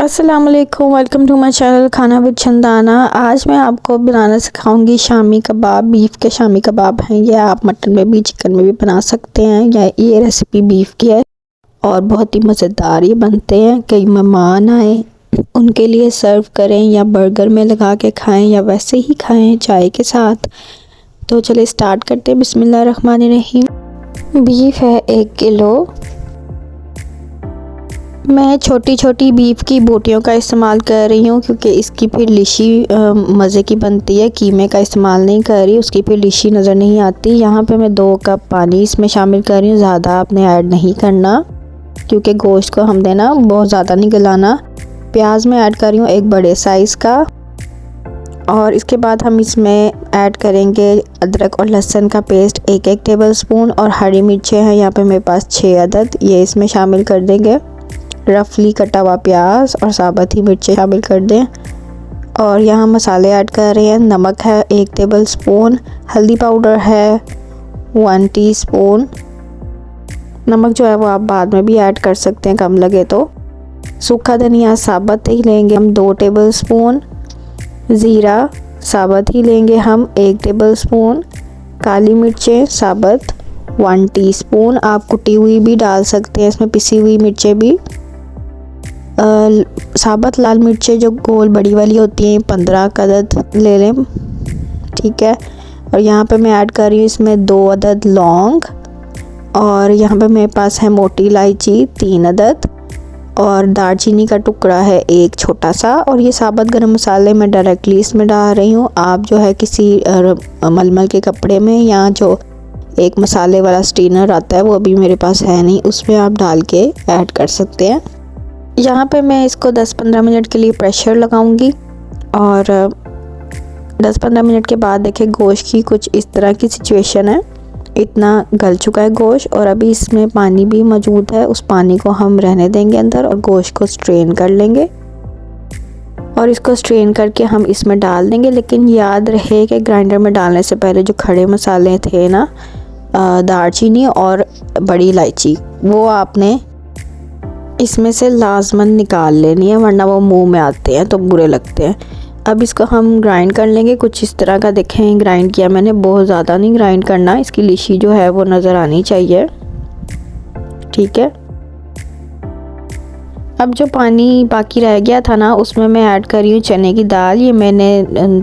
अस्सलाम वालेकुम, welcome to my channel खाना विद चंदाना। आज मैं आपको बनाना सिखाऊंगी शामी कबाब। बीफ के शामी कबाब हैं ये, आप मटन में भी चिकन में भी बना सकते हैं। या ये रेसिपी बीफ की है और बहुत ही मज़ेदार ये बनते हैं। कई मेहमान आए उनके लिए सर्व करें या बर्गर में लगा के खाएं या वैसे ही खाएं चाय के साथ। तो चलिए स्टार्ट करते हैं। बिस्मिल्लाहिर्रहमानिर्रहीम। बीफ है 1 किलो। मैं छोटी छोटी बीफ की बोटियों का इस्तेमाल कर रही हूँ क्योंकि इसकी फिर लिशी मज़े की बनती है। कीमे का इस्तेमाल नहीं कर रही, उसकी फिर लिशी नज़र नहीं आती। यहाँ पे मैं 2 कप पानी इसमें शामिल कर रही हूँ। ज़्यादा आपने ऐड नहीं करना क्योंकि गोश्त को हम देना बहुत ज़्यादा नहीं गलाना। प्याज में ऐड कर रही हूँ 1 बड़े साइज़ का। और इसके बाद हम इसमें ऐड करेंगे अदरक और लहसुन का पेस्ट 1-1 टेबल स्पून। और हरी मिर्चें हैं यहाँ पे मेरे पास 6 अदद, ये इसमें शामिल कर देंगे। रफली कटा हुआ प्याज और साबुत ही मिर्चें शामिल कर दें। और यहाँ मसाले ऐड कर रहे हैं। नमक है 1 टेबल स्पून, हल्दी पाउडर है 1 टीस्पून। नमक जो है वो आप बाद में भी ऐड कर सकते हैं कम लगे तो। सूखा धनिया साबुत ही लेंगे हम 2 टेबल स्पून। ज़ीरा साबुत ही लेंगे हम 1 टेबल स्पून। काली मिर्चें साबुत 1 टीस्पून। आप कुटी हुई भी डाल सकते हैं इसमें, पिसी हुई मिर्चें भी। साबुत लाल मिर्चें जो गोल बड़ी वाली होती हैं 15 अदद ले लें, ठीक है। और यहाँ पे मैं ऐड कर रही हूँ इसमें 2 अदद लौंग। और यहाँ पे मेरे पास है मोटी इलायची 3 अदद। और दालचीनी का टुकड़ा है 1 छोटा सा। और ये साबुत गरम मसाले मैं डायरेक्टली इसमें डाल रही हूँ। आप जो है किसी मलमल के कपड़े में या जो एक मसाले वाला स्टीनर आता है वो अभी मेरे पास है नहीं, उसमें आप डाल के ऐड कर सकते हैं। यहाँ पे मैं इसको 10-15 मिनट के लिए प्रेशर लगाऊंगी। और 10-15 मिनट के बाद देखें गोश्त की कुछ इस तरह की सिचुएशन है। इतना गल चुका है गोश्त और अभी इसमें पानी भी मौजूद है। उस पानी को हम रहने देंगे अंदर और गोश्त को स्ट्रेन कर लेंगे। और इसको स्ट्रेन करके हम इसमें डाल देंगे। लेकिन याद रहे कि ग्राइंडर में डालने से पहले जो खड़े मसाले थे ना, दालचीनी और बड़ी इलायची, वो आपने इसमें से लाजमन निकाल लेनी है, वरना वो मुंह में आते हैं तो बुरे लगते हैं। अब इसको हम ग्राइंड कर लेंगे कुछ इस तरह का। देखें ग्राइंड किया मैंने, बहुत ज़्यादा नहीं ग्राइंड करना, इसकी लिशी जो है वो नज़र आनी चाहिए, ठीक है। अब जो पानी बाकी रह गया था ना, उसमें मैं ऐड कर रही हूँ चने की दाल। ये मैंने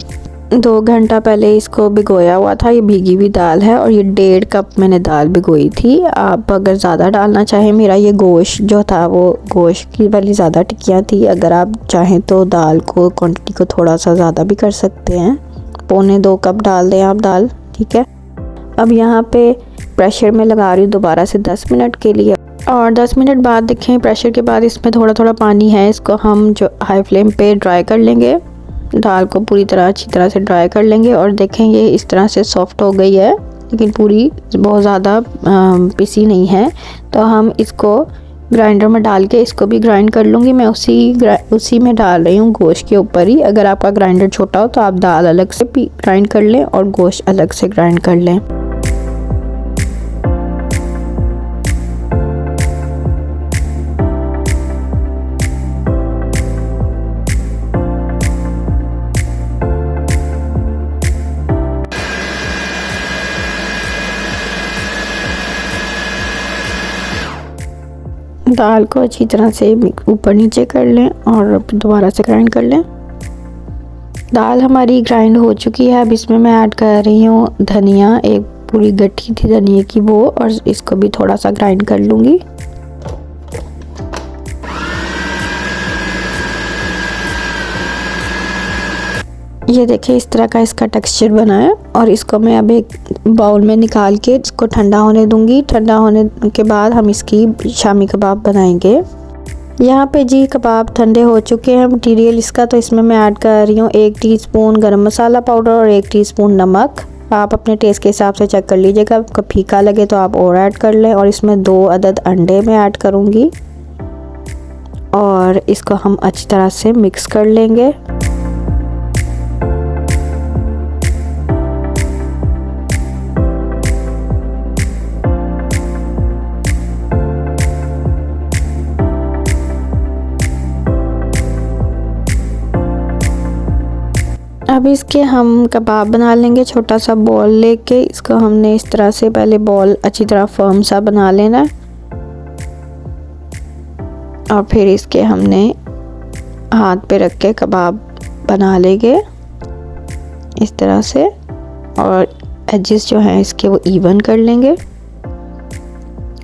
2 घंटा पहले इसको भिगोया हुआ था। ये भीगी हुई दाल है और ये 1.5 कप मैंने दाल भिगोई थी। आप अगर ज़्यादा डालना चाहें, मेरा ये गोश्त जो था वो गोश्त की वाली ज़्यादा टिक्कियाँ थी। अगर आप चाहें तो दाल को क्वांटिटी को थोड़ा सा ज़्यादा भी कर सकते हैं, 1.25-2 कप डाल दें आप दाल, ठीक है। अब यहाँ पे प्रेशर में लगा रही हूँ दोबारा से 10 मिनट के लिए। और 10 मिनट बाद देखें प्रेशर के बाद इसमें थोड़ा थोड़ा पानी है। इसको हम जो हाई फ्लेम पे ड्राई कर लेंगे, दाल को पूरी तरह अच्छी तरह से ड्राई कर लेंगे। और देखें ये इस तरह से सॉफ्ट हो गई है, लेकिन पूरी बहुत ज़्यादा पिसी नहीं है। तो हम इसको ग्राइंडर में डाल के इसको भी ग्राइंड कर लूँगी। मैं उसी में डाल रही हूँ गोश्त के ऊपर ही। अगर आपका ग्राइंडर छोटा हो तो आप दाल अलग से भी ग्राइंड कर लें और गोश्त अलग से ग्राइंड कर लें। दाल को अच्छी तरह से ऊपर नीचे कर लें और दोबारा से ग्राइंड कर लें। दाल हमारी ग्राइंड हो चुकी है। अब इसमें मैं ऐड कर रही हूँ धनिया, एक पूरी गट्ठी थी धनिया की वो, और इसको भी थोड़ा सा ग्राइंड कर लूँगी। ये देखिए इस तरह का इसका टेक्सचर बना है। और इसको मैं अब एक बाउल में निकाल के इसको ठंडा होने दूंगी। ठंडा होने के बाद हम इसकी शामी कबाब बनाएंगे। यहाँ पे जी कबाब ठंडे हो चुके हैं। मटीरियल इसका तो इसमें मैं ऐड कर रही हूँ 1 टीस्पून गरम मसाला पाउडर और 1 टीस्पून नमक। आप अपने टेस्ट के हिसाब से चेक कर लीजिएगा, आपको फीका लगे तो आप और ऐड कर लें। और इसमें 2 अदद अंडे मैं ऐड करूँगी और इसको हम अच्छी तरह से मिक्स कर लेंगे। अब इसके हम कबाब बना लेंगे। छोटा सा बॉल लेके इसको हमने इस तरह से पहले बॉल अच्छी तरह फर्म सा बना लेना है और फिर इसके हमने हाथ पे रख के कबाब बना लेंगे इस तरह से, और एजेस जो हैं इसके वो इवन कर लेंगे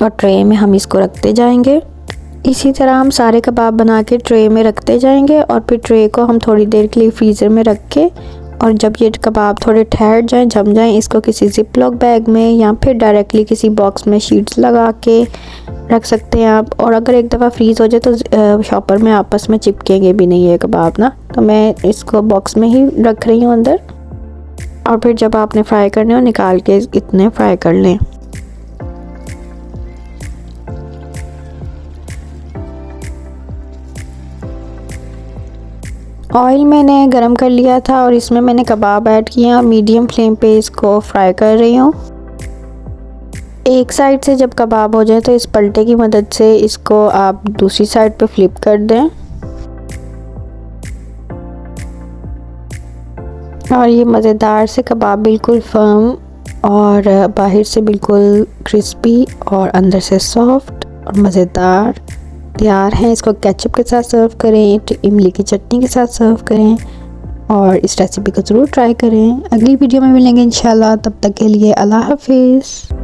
और ट्रे में हम इसको रखते जाएंगे। इसी तरह हम सारे कबाब बना के ट्रे में रखते जाएंगे और फिर ट्रे को हम थोड़ी देर के लिए फ्रीज़र में रख के, और जब ये कबाब थोड़े ठहर जाएं, जम जाएं, इसको किसी जिप लॉक बैग में या फिर डायरेक्टली किसी बॉक्स में शीट्स लगा के रख सकते हैं आप। और अगर एक दफ़ा फ्रीज़ हो जाए तो शॉपर में आपस में चिपकेंगे भी नहीं ये कबाब ना, तो मैं इसको बॉक्स में ही रख रही हूँ अंदर। और फिर जब आपने फ्राई करने हो निकाल के इतने फ्राई कर लें। ऑयल मैंने गरम कर लिया था और इसमें मैंने कबाब ऐड किया। मीडियम फ्लेम पे इसको फ्राई कर रही हूँ। एक साइड से जब कबाब हो जाए तो इस पलटे की मदद से इसको आप दूसरी साइड पे फ्लिप कर दें और ये मज़ेदार से कबाब बिल्कुल फर्म और बाहर से बिल्कुल क्रिस्पी और अंदर से सॉफ्ट और मज़ेदार तैयार हैं। इसको केचप के साथ सर्व करें, इमली की चटनी के साथ सर्व करें और इस रेसिपी को ज़रूर ट्राई करें। अगली वीडियो में मिलेंगे इंशाल्लाह, तब तक के लिए अल्लाह हाफिज़।